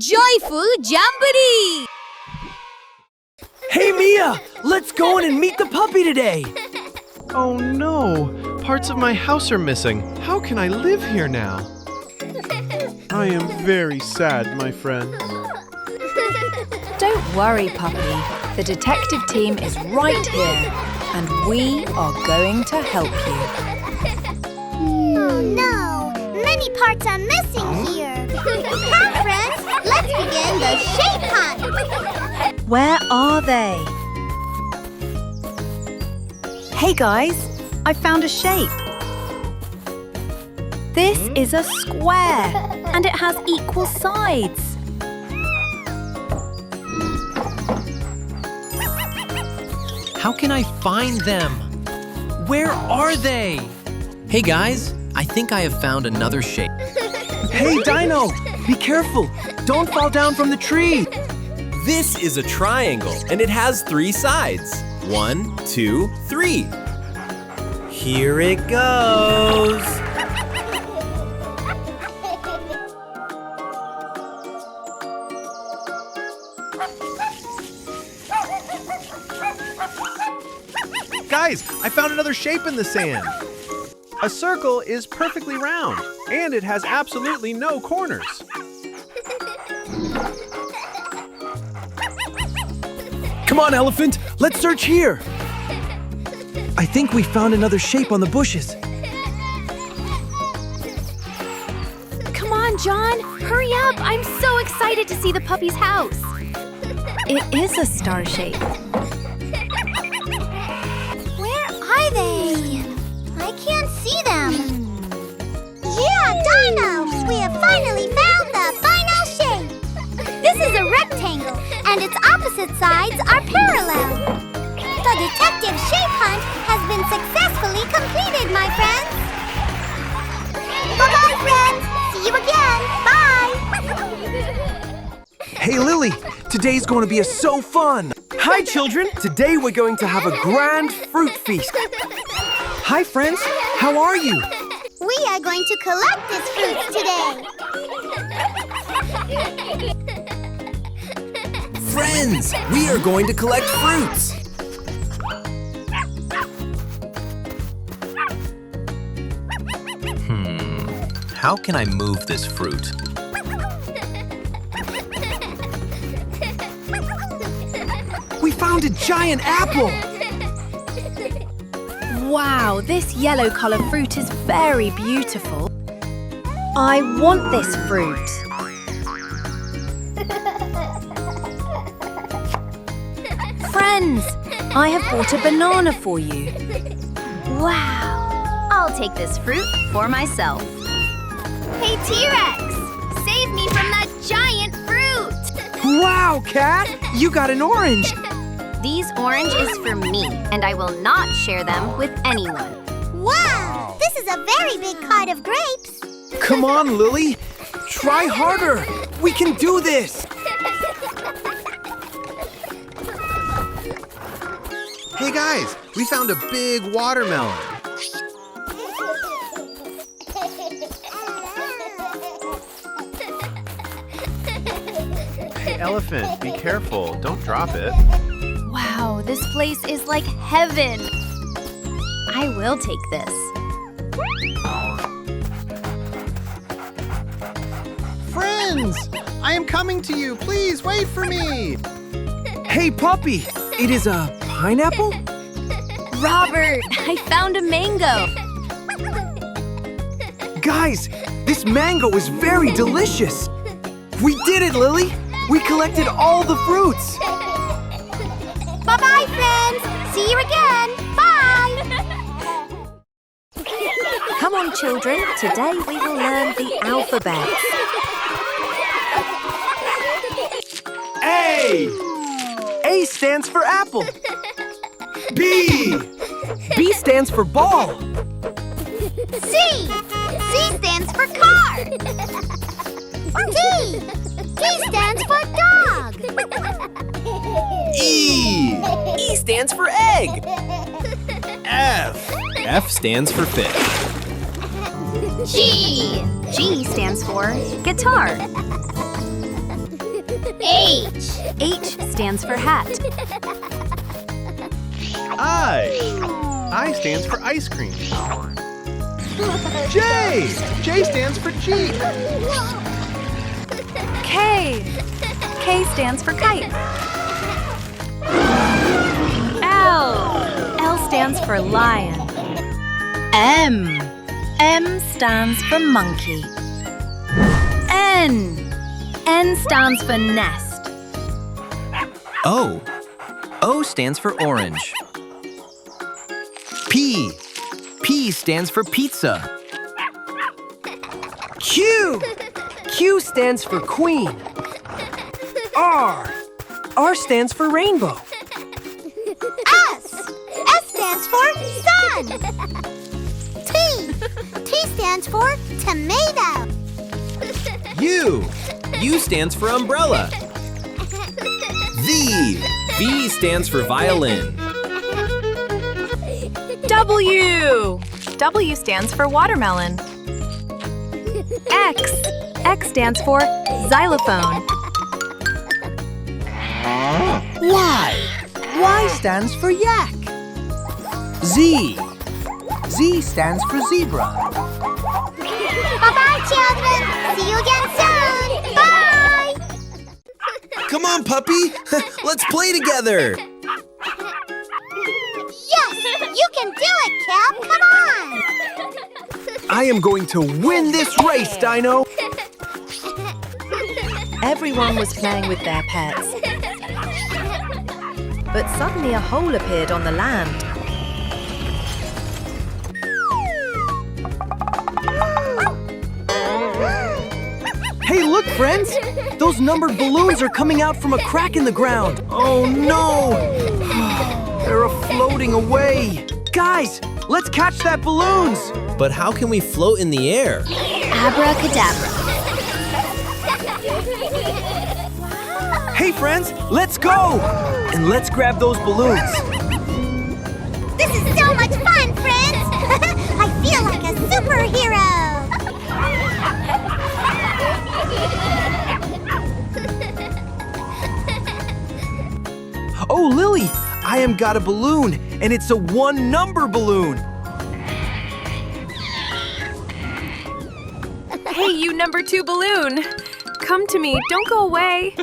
Joyful Jamboree! Hey, Mia! Let's go in and meet the puppy today! Oh no! Parts of my house are missing. How can I live here now? I am very sad, my friend. Don't worry, puppy. The detective team is right here, and we are going to help you. Oh no! Many parts are missing here. Come, friends, let's begin the shape hunt. Where are they? Hey guys, I found a shape. This is a square, and it has equal sides. How can I find them? Where are they? Hey guys, I think I have found another shape. Hey, Dino! Be careful! Don't fall down from the tree! This is a triangle, and it has 3 sides. 1, 2, 3. Here it goes. Guys, I found another shape in the sand. A circle is perfectly round, and it has absolutely no corners. Come on, Elephant! Let's search here! I think we found another shape on the bushes. Come on, John! Hurry up! I'm so excited to see the puppy's house! It is a star shape. Where are they? I can't see them. Yeah, Dino! We have finally found the final shape. This is a rectangle, and its opposite sides are parallel. The detective shape hunt has been successfully completed, my friends. Bye-bye, friends. See you again. Bye. Hey, Lily! Today's going to be so fun! Hi, children! Today we're going to have a grand fruit feast. Hi, friends! How are you? We are going to collect this fruit today. Friends, we are going to collect fruits. How can I move this fruit? We found a giant apple! Wow, this yellow color fruit is very beautiful. I want this fruit. Friends, I have bought a banana for you. Wow! I'll take this fruit for myself. Hey, T-Rex! Save me from that giant fruit! Wow, Cat! You got an orange! These orange is for me, and I will not share them with anyone. Wow! This is a very big cart of grapes. Come on, Lily! Try harder! We can do this! Hey guys, we found a big watermelon. Hey, Elephant, be careful. Don't drop it. Wow, this place is like heaven. I will take this. Friends, I am coming to you. Please wait for me. Hey, Puppy! It is a pineapple? Robert, I found a mango. Guys, this mango is very delicious! We did it, Lily! We collected all the fruits! Bye-bye, friends. See you again. Bye. Come on, children. Today we will learn the alphabet. A! A stands for apple. B! B stands for ball. C. C stands for car. D. D stands for dog. E. E stands for egg. F. F stands for fish. G. G stands for guitar. H. H stands for hat. I stands for ice cream. J. J stands for Jeep. K. K stands for kite. L. L stands for lion. M. M stands for monkey. N. N stands for nest. O. O stands for orange. P. P stands for pizza. Q. Q stands for queen. R. R stands for rainbow. S. S stands for sun. T. T stands for tomato. U. U stands for umbrella. V. V stands for violin. W. W stands for watermelon. X. X stands for xylophone. Y. Y stands for yak. Z. Z stands for zebra. Bye-bye, children. See you again soon. Bye. Come on, puppy. Let's play together. Yes, you can do it, Cap. Come on. I am going to win this race, Dino. Everyone was playing with their pets. But suddenly a hole appeared on the land. Hey, look, friends! Those numbered balloons are coming out from a crack in the ground. Oh, no! They're floating away. Guys, let's catch that balloons. But how can we float in the air? Abracadabra. Hey, friends, let's go! And let's grab those balloons. This is so much fun, friends. I feel like a superhero. Oh, Lily, I am got a balloon, and it's a one-number balloon. Hey, you number 2 balloon. Come to me. Don't go away.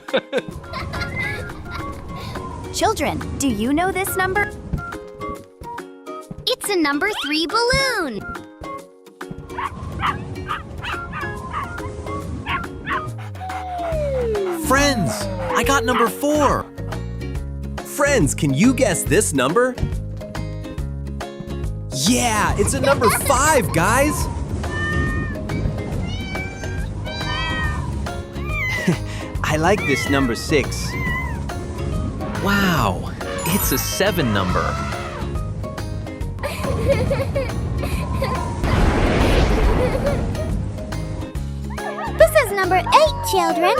Children, do you know this number? It's a number 3 balloon. Friends, I got number 4. Friends, can you guess this number? Yeah, it's a number 5, guys. I like this number 6. Wow, it's a 7 number. This is number 8, children.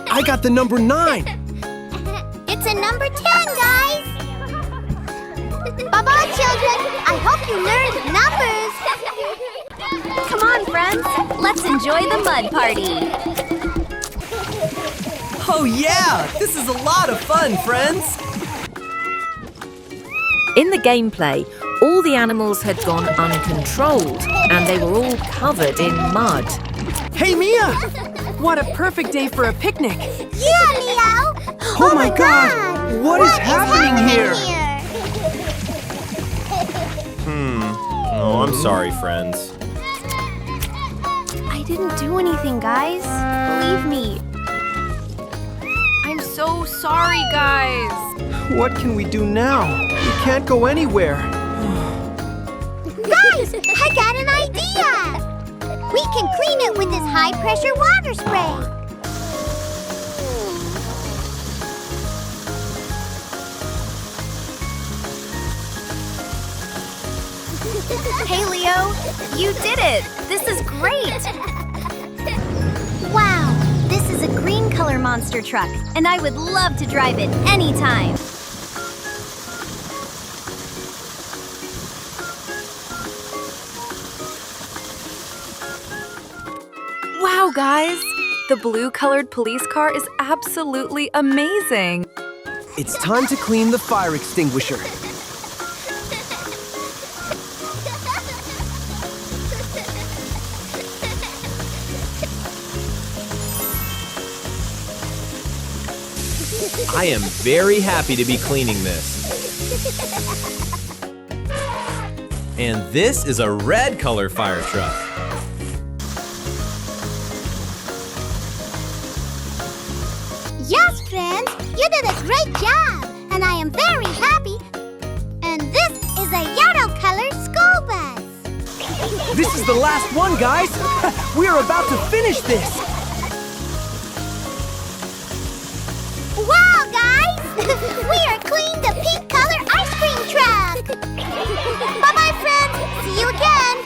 I got the number 9. It's a number 10, guys. Bye-bye, children. I hope you learned numbers. Come on, friends. Let's enjoy the mud party. Oh yeah, this is a lot of fun, friends. In the gameplay, all the animals had gone uncontrolled and they were all covered in mud. Hey, Mia! What a perfect day for a picnic. Yeah, Leo. Oh my God! What is happening here? Oh, I'm sorry, friends. I didn't do anything, guys. Believe me. I'm so sorry, guys. What can we do now? We can't go anywhere. Guys, I got an idea. We can clean it with this high-pressure water spray. Hey, Leo. You did it. This is great. Wow. This is a green color monster truck, and I would love to drive it anytime. Wow, guys. The blue-colored police car is absolutely amazing. It's time to clean the fire extinguisher. I am very happy to be cleaning this. And this is a red color fire truck. Yes, friends, you did a great job, and I am very happy. And this is a yellow-colored school bus. This is the last one, guys. We are about to finish this. Wow, guys! We are cleaning the pink color ice cream truck! Bye-bye, friends! See you again!